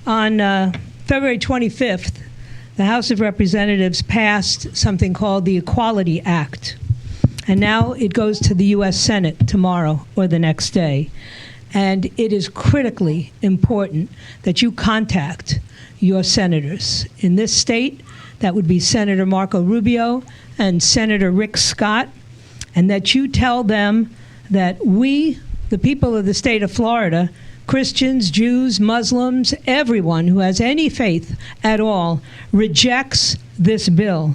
On February 25th, the House of Representatives passed something called the Equality Act. And now it goes to the U.S. Senate tomorrow or the next day. And it is critically important that you contact your senators. In this state, that would be Senator Marco Rubio and Senator Rick Scott, and that you tell them that we, the people of the state of Florida, Christians, Jews, Muslims, everyone who has any faith at all, rejects this bill.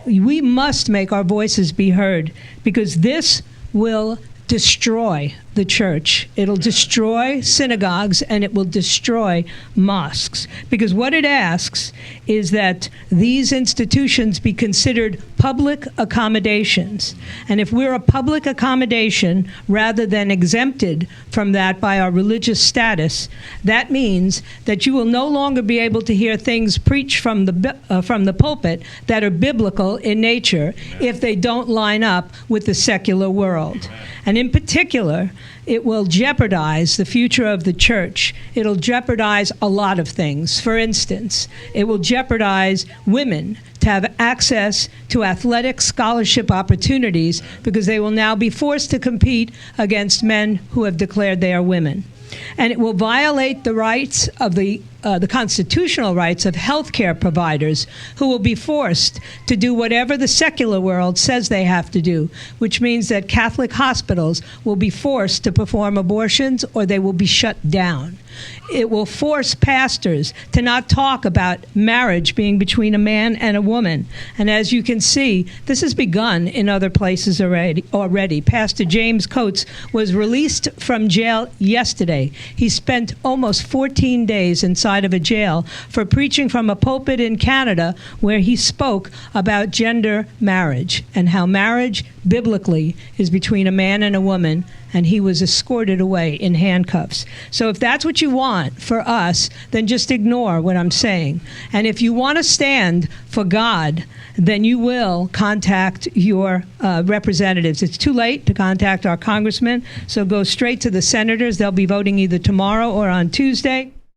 We must make our voices be heard, because this will destroy the church. It'll destroy synagogues, and it will destroy mosques. Because what it asks is that these institutions be considered public accommodations. And if we're a public accommodation rather than exempted from that by our religious status, that means that you will no longer be able to hear things preached from the pulpit that are biblical in nature if they don't line up with the secular world. And in particular, it will jeopardize the future of the church. It'll jeopardize a lot of things. For instance, it will jeopardize women to have access to athletic scholarship opportunities, because they will now be forced to compete against men who have declared they are women. And it will violate the rights of the constitutional rights of healthcare providers, who will be forced to do whatever the secular world says they have to do, which means that Catholic hospitals will be forced to perform abortions, or they will be shut down. It will force pastors to not talk about marriage being between a man and a woman. And as you can see, this has begun in other places already. Pastor James Coates was released from jail yesterday. He spent almost 14 days inside of a jail for preaching from a pulpit in Canada, where he spoke about gender marriage and how marriage biblically is between a man and a woman, and he was escorted away in handcuffs. So if that's what you want for us, then just ignore what I'm saying. And if you want to stand for God, then you will contact your representatives. It's too late to contact our congressmen, so go straight to the senators. They'll be voting either tomorrow or on Tuesday.